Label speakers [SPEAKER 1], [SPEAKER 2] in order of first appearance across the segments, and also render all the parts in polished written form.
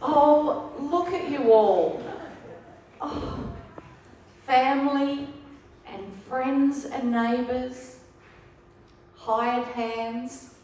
[SPEAKER 1] Oh, look at you all. Oh, family and friends and neighbours, hired hands,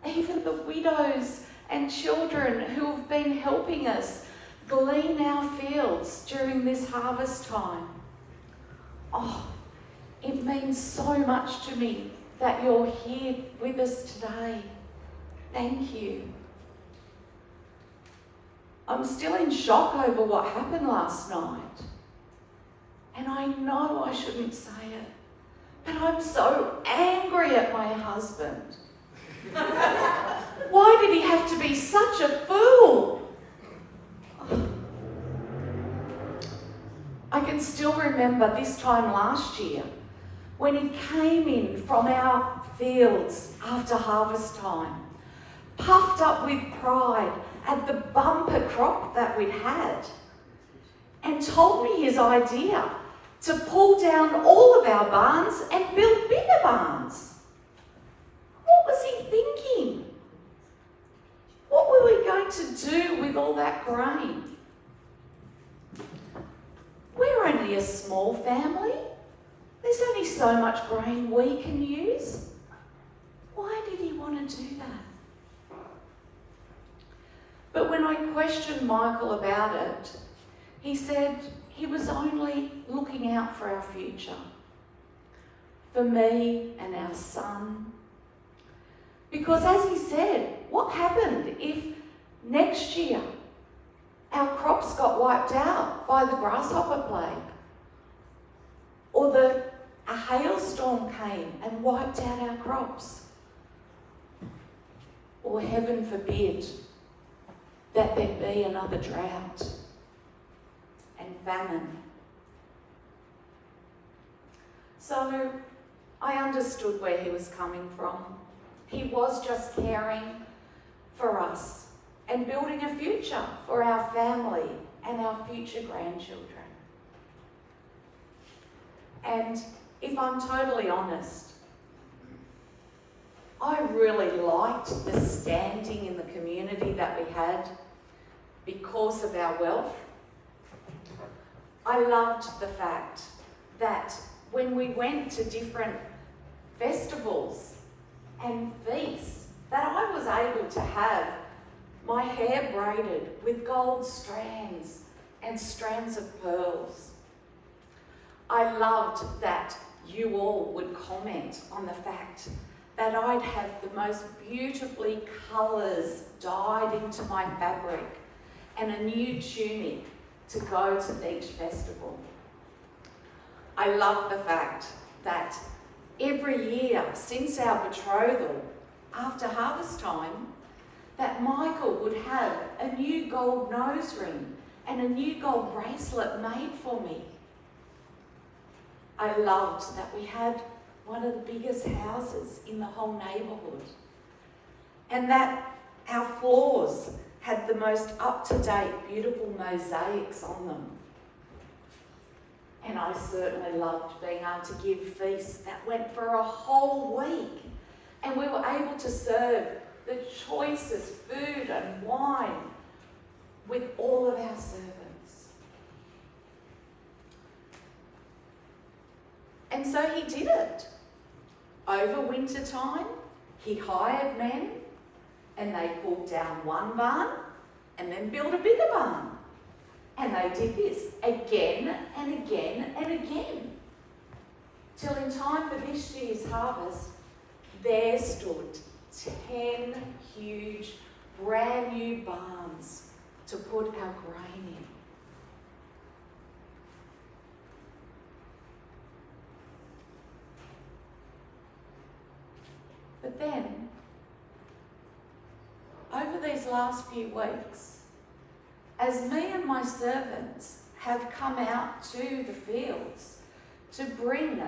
[SPEAKER 1] even the widows and children who have been helping us glean our fields during this harvest time. Oh, it means so much to me that you're here with us today. Thank you. I'm still in shock over what happened last night. And I know I shouldn't say it, but I'm so angry at my husband. Why did he have to be such a fool? I can still remember this time last year when he came in from our fields after harvest time, puffed up with pride at the bumper crop that we'd had, and told me his idea to pull down all of our barns and build bigger barns. What was he thinking? What were we going to do with all that grain? We're only a small family. There's only so much grain we can use. Why did he want to do that? But when I questioned Michael about it, he said he was only looking out for our future, for me and our son. Because as he said, what happened if next year our crops got wiped out by the grasshopper plague? Or a hailstorm came and wiped out our crops? Or heaven forbid that there be another drought and famine. So I understood where he was coming from. He was just caring for us and building a future for our family and our future grandchildren. And if I'm totally honest, I really liked the standing in the community that we had because of our wealth. I loved the fact that when we went to different festivals and feasts, that I was able to have my hair braided with gold strands and strands of pearls. I loved that you all would comment on the fact that I'd have the most beautifully colours dyed into my fabric and a new tunic to go to each festival. I love the fact that every year since our betrothal, after harvest time, that Michael would have a new gold nose ring and a new gold bracelet made for me. I loved that we had one of the biggest houses in the whole neighbourhood, and that our floors had the most up-to-date, beautiful mosaics on them. And I certainly loved being able to give feasts that went for a whole week, and we were able to serve the choicest food and wine with all of our servants. And so he did it. Over winter time, he hired men, and they pulled down one barn and then built a bigger barn. And they did this again and again and again, till in time for this year's harvest, there stood 10 huge, brand new barns to put our grain in. But then, over these last few weeks, as me and my servants have come out to the fields to bring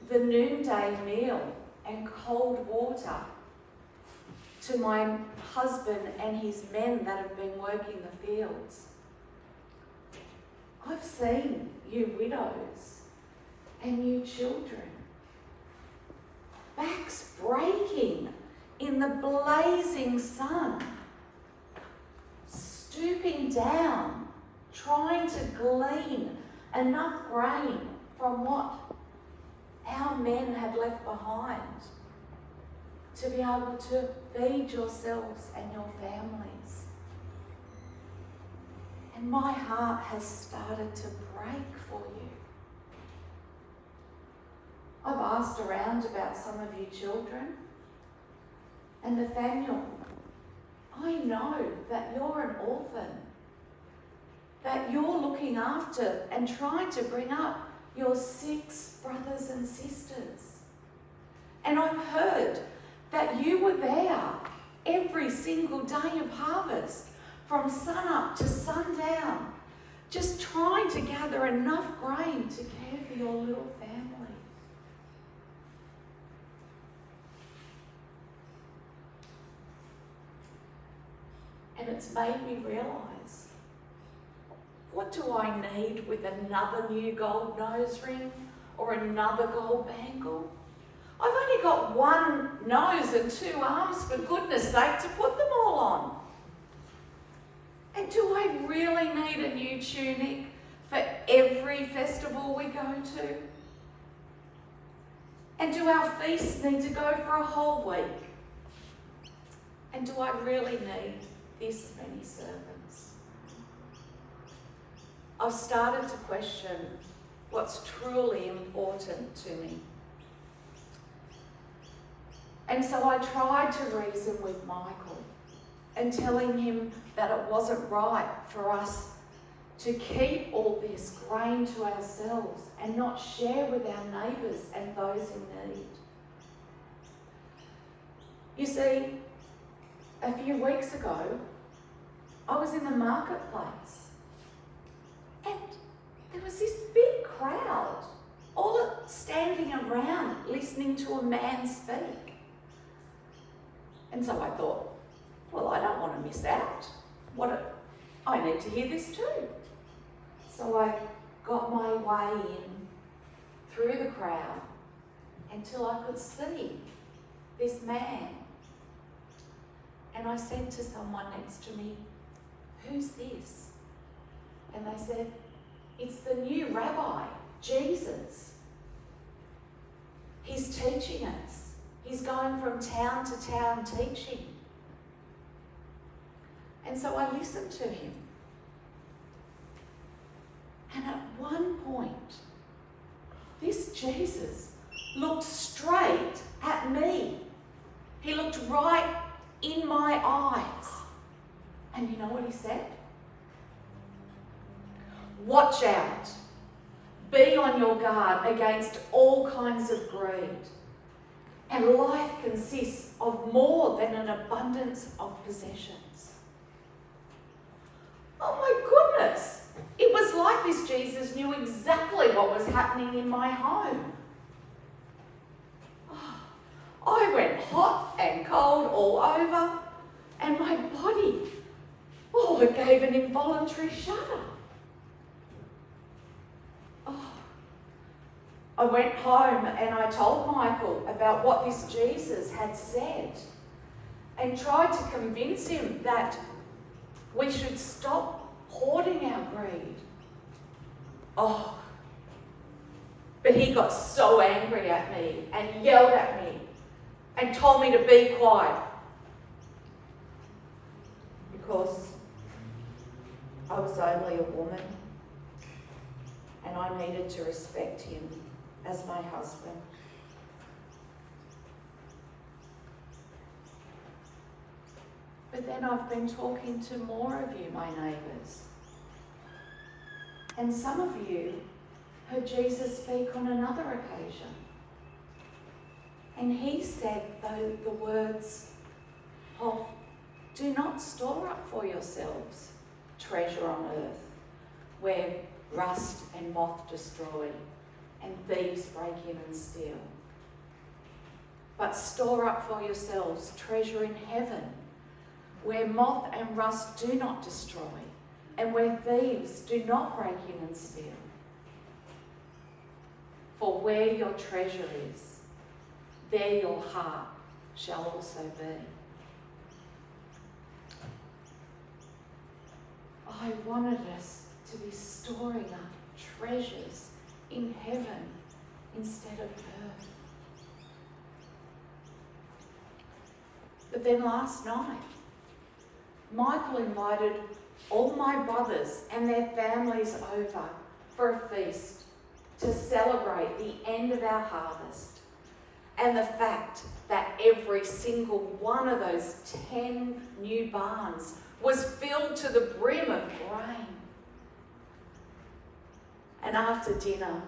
[SPEAKER 1] the noonday meal and cold water to my husband and his men that have been working the fields, I've seen you widows and you children, backs breaking in the blazing sun, stooping down, trying to glean enough grain from what our men had left behind to be able to feed yourselves and your families. And my heart has started to break for you. I've asked around about some of you children, and Nathaniel, I know that you're an orphan, that you're looking after and trying to bring up your 6 brothers and sisters. And I've heard that you were there every single day of harvest, from sun up to sundown, just trying to gather enough grain to care for your little family. And it's made me realise, what do I need with another new gold nose ring or another gold bangle? I've only got 1 nose and 2 arms, for goodness sake, to put them all on. And do I really need a new tunic for every festival we go to? And do our feasts need to go for a whole week? And do I really need this many servants? I've started to question what's truly important to me. And so I tried to reason with Michael and telling him that it wasn't right for us to keep all this grain to ourselves and not share with our neighbours and those in need. You see, a few weeks ago, I was in the marketplace and there was this big crowd, all standing around listening to a man speak. And so I thought, well, I don't want to miss out. I need to hear this too. So I got my way in through the crowd until I could see this man. And I said to someone next to me, "Who's this?" And they said, "It's the new rabbi, Jesus. He's teaching us. He's going from town to town teaching." And so I listened to him. And at one point, this Jesus looked straight at me. He looked right in my eyes. And you know what he said? "Watch out. Be on your guard against all kinds of greed. And life consists of more than an abundance of possessions." Oh my goodness! It was like this Jesus knew exactly what was happening in my home. I went hot and cold all over, and my body, it gave an involuntary shudder. I went home and I told Michael about what this Jesus had said and tried to convince him that we should stop hoarding our greed. But he got so angry at me and yelled at me and told me to be quiet because I was only a woman and I needed to respect him as my husband. But then I've been talking to more of you, my neighbours. And some of you heard Jesus speak on another occasion. And he said the words of, "Do not store up for yourselves treasure on earth, where rust and moth destroy and thieves break in and steal. But store up for yourselves treasure in heaven, where moth and rust do not destroy, and where thieves do not break in and steal. For where your treasure is, there your heart shall also be." I wanted us to be storing up treasures in heaven instead of earth. But then last night, Michael invited all my brothers and their families over for a feast to celebrate the end of our harvest and the fact that every single one of those 10 new barns was filled to the brim of grain. And after dinner,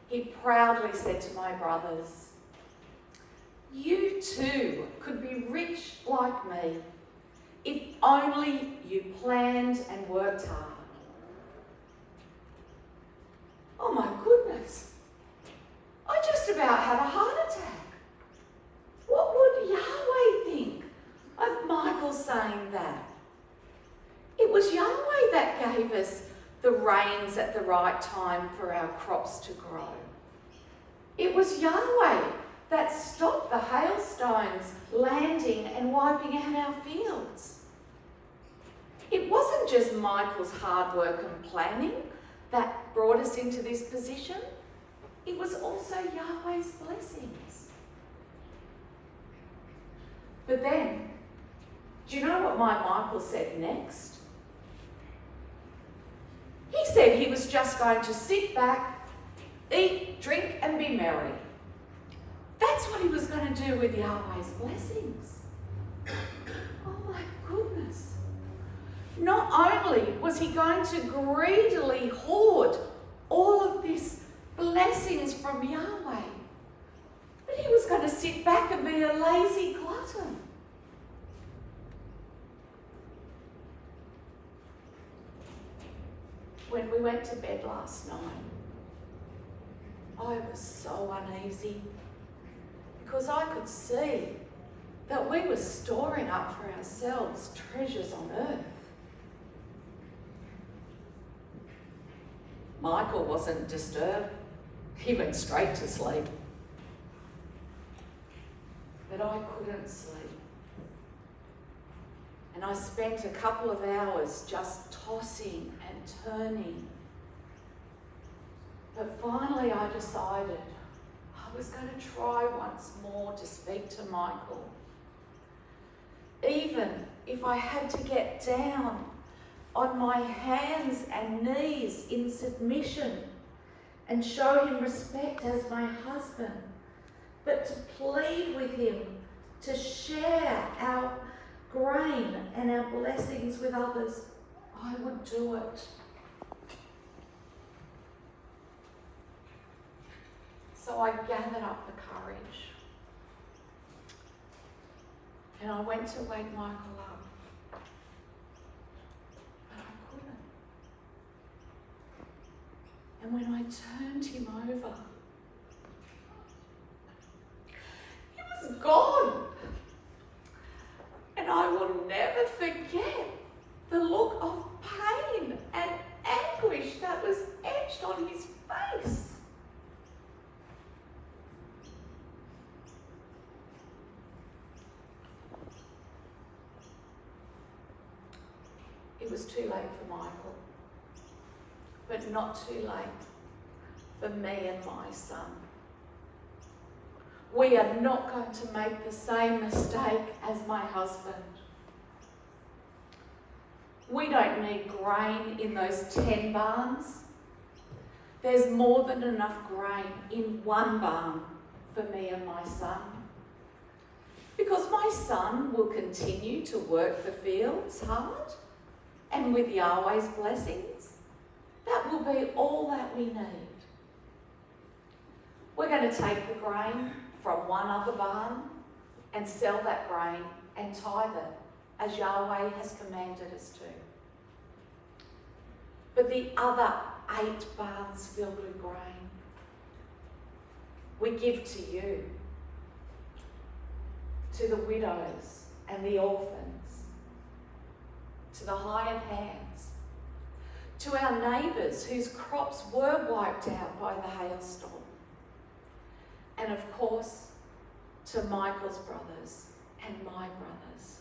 [SPEAKER 1] he proudly said to my brothers, "You too could be rich like me if only you planned and worked hard." Oh my goodness, I just about had a heart attack. What would Yahweh think of Michael saying that? It was Yahweh that gave us the rains at the right time for our crops to grow. It was Yahweh that stopped the hailstones landing and wiping out our fields. It wasn't just Michael's hard work and planning that brought us into this position. It was also Yahweh's blessings. But then, do you know what my Michael said next? He said he was just going to sit back, eat, drink, and be merry. That's what he was going to do with Yahweh's blessings. Oh my goodness. Not only was he going to greedily hoard all of these blessings from Yahweh, but he was going to sit back and be a lazy glutton. When we went to bed last night, I was so uneasy because I could see that we were storing up for ourselves treasures on earth. Michael wasn't disturbed. He went straight to sleep. But I couldn't sleep. And I spent a couple of hours just tossing and turning. But finally I decided I was going to try once more to speak to Michael. Even if I had to get down on my hands and knees in submission and show him respect as my husband, but to plead with him to share our grain and our blessings with others, I would do it. So I gathered up the courage and I went to wake Michael up. But I couldn't. And when I turned him over, he was gone. And I will never forget the look of pain and anguish that was etched on his face. It was too late for Michael, but not too late for me and my son. We are not going to make the same mistake as my husband. We don't need grain in those 10 barns. There's more than enough grain in one barn for me and my son. Because my son will continue to work the fields hard, and with Yahweh's blessings, that will be all that we need. We're going to take the grain from one other barn and sell that grain and tithe it as Yahweh has commanded us to. But the other 8 barns filled with grain, we give to you, to the widows and the orphans, to the hired hands, to our neighbours whose crops were wiped out by the hailstorm, and of course, to Michael's brothers and my brothers.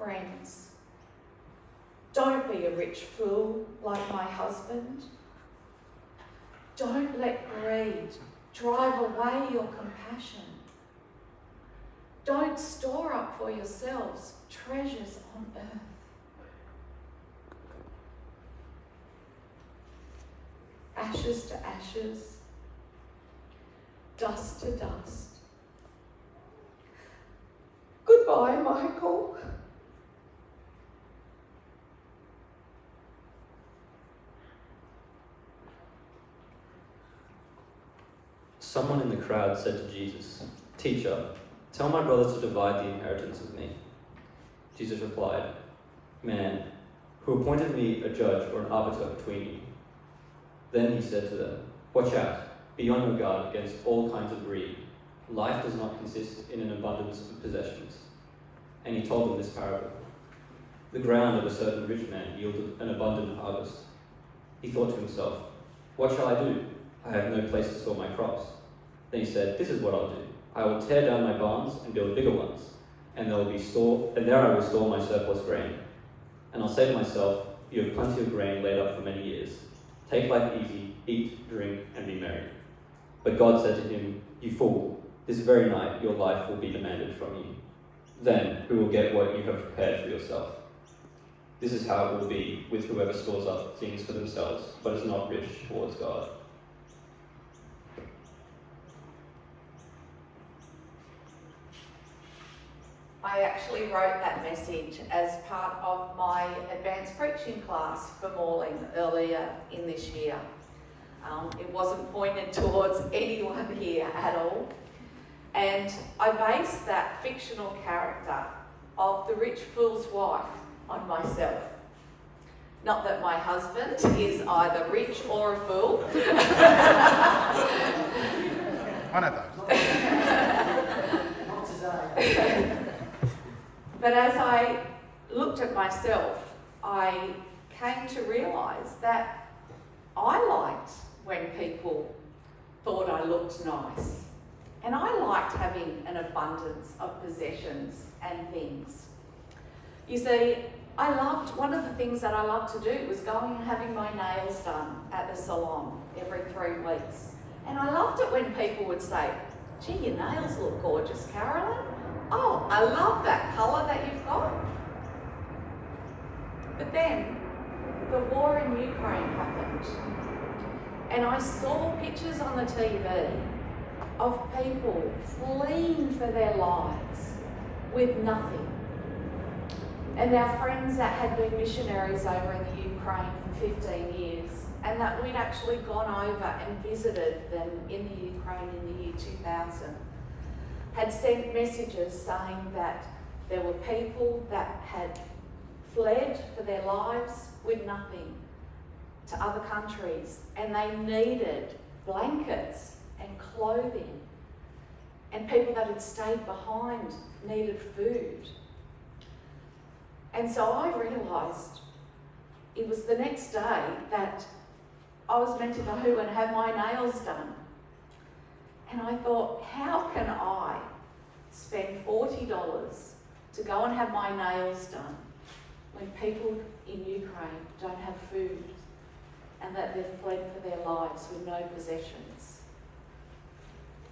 [SPEAKER 1] friends. Don't be a rich fool like my husband. Don't let greed drive away your compassion. Don't store up for yourselves treasures on earth. Ashes to ashes, dust to dust. Goodbye, Michael.
[SPEAKER 2] Someone in the crowd said to Jesus, "Teacher, tell my brothers to divide the inheritance with me." Jesus replied, "Man, who appointed me a judge or an arbiter between you?" Then he said to them, "Watch out, be on your guard against all kinds of greed. Life does not consist in an abundance of possessions." And he told them this parable. The ground of a certain rich man yielded an abundant harvest. He thought to himself, "What shall I do? I have no place to store my crops." Then he said, "This is what I'll do. I will tear down my barns and build bigger ones, and there I will store my surplus grain. And I'll say to myself, you have plenty of grain laid up for many years. Take life easy, eat, drink, and be merry." But God said to him, "You fool, this very night your life will be demanded from you. Then who will get what you have prepared for yourself? This is how it will be with whoever stores up things for themselves, but is not rich towards God."
[SPEAKER 1] I actually wrote that message as part of my advanced preaching class for Morling earlier in this year. It wasn't pointed towards anyone here at all. And I based that fictional character of the rich fool's wife on myself. Not that my husband is either rich or a fool.
[SPEAKER 3] One of those.
[SPEAKER 4] Not today.
[SPEAKER 1] But as I looked at myself, I came to realise that I liked when people thought I looked nice. And I liked having an abundance of possessions and things. You see, one of the things that I loved to do was going and having my nails done at the salon every 3 weeks. And I loved it when people would say, "Gee, your nails look gorgeous, Carolyn. Oh, I love that colour that you've got." But then the war in Ukraine happened, and I saw pictures on the TV of people fleeing for their lives with nothing. And our friends that had been missionaries over in the Ukraine for 15 years, and that we'd actually gone over and visited them in the Ukraine in the year 2000, had sent messages saying that there were people that had fled for their lives with nothing to other countries, and they needed blankets and clothing, and people that had stayed behind needed food. And so I realised it was the next day that I was meant to go and have my nails done. And I thought, how can I spend $40 to go and have my nails done when people in Ukraine don't have food and that they've fled for their lives with no possessions?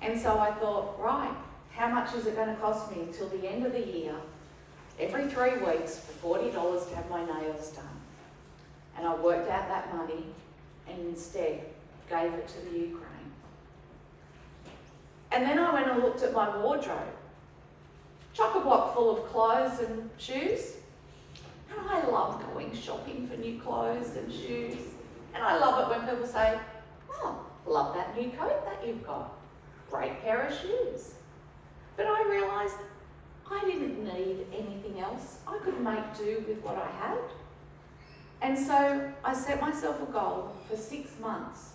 [SPEAKER 1] And so I thought, right, how much is it going to cost me until the end of the year, every 3 weeks, for $40 to have my nails done? And I worked out that money and instead gave it to the Ukraine. And then I went and looked at my wardrobe, chock-a-block full of clothes and shoes. And I love going shopping for new clothes and shoes. And I love it when people say, "Oh, love that new coat that you've got. Great pair of shoes." But I realised I didn't need anything else. I could make do with what I had. And so I set myself a goal for 6 months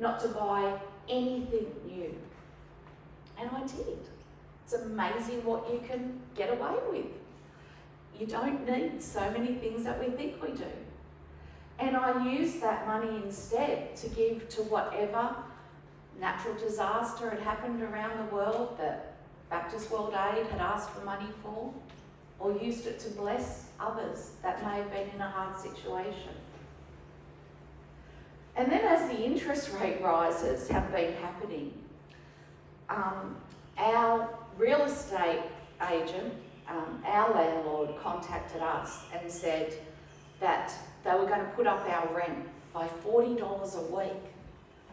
[SPEAKER 1] not to buy anything new. And I did. It's amazing what you can get away with. You don't need so many things that we think we do. And I used that money instead to give to whatever natural disaster had happened around the world that Baptist World Aid had asked for money for. or used it to bless others that may have been in a hard situation. And then as the interest rate rises have been happening, our real estate agent, our landlord contacted us and said that they were going to put up our rent by $40 a week.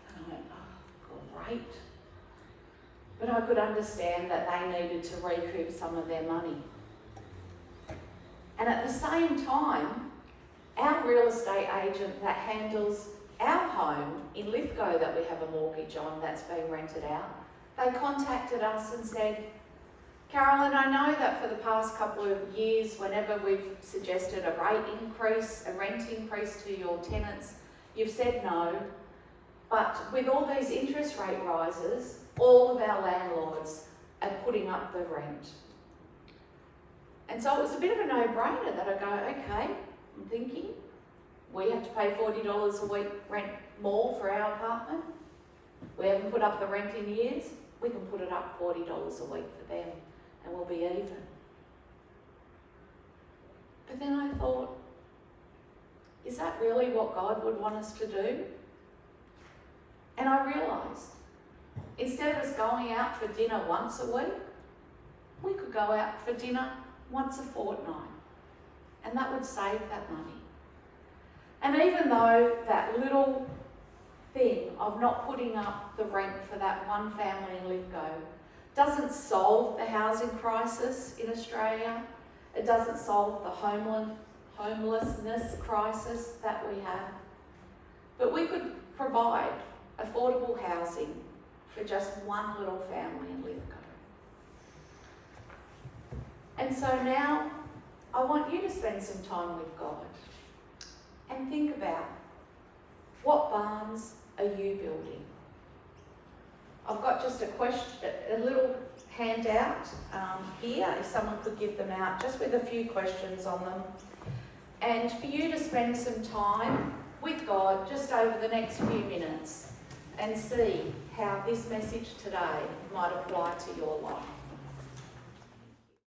[SPEAKER 1] And I went, oh, great. But I could understand that they needed to recoup some of their money. And at the same time, our real estate agent that handles our home in Lithgow that we have a mortgage on that's being rented out, they contacted us and said, Carolyn, I know that for the past couple of years, whenever we've suggested a rate increase, a rent increase to your tenants, you've said no. But with all these interest rate rises, all of our landlords are putting up the rent. And so it was a bit of a no-brainer that I go, okay, I'm thinking, we have to pay $40 a week rent more for our apartment. We haven't put up the rent in years. We can put it up $40 a week for them and we'll be even. But then I thought, is that really what God would want us to do? And I realised, instead of us going out for dinner once a week, we could go out for dinner once a fortnight, and that would save that money. And even though that little thing of not putting up the rent for that one family in Lithgow doesn't solve the housing crisis in Australia, it doesn't solve the homelessness crisis that we have, but we could provide affordable housing for just one little family in Lithgow. And so now I want you to spend some time with God and think about, what barns are you building? I've got just a little handout here, if someone could give them out, just with a few questions on them. And for you to spend some time with God just over the next few minutes and see how this message today might apply to your life.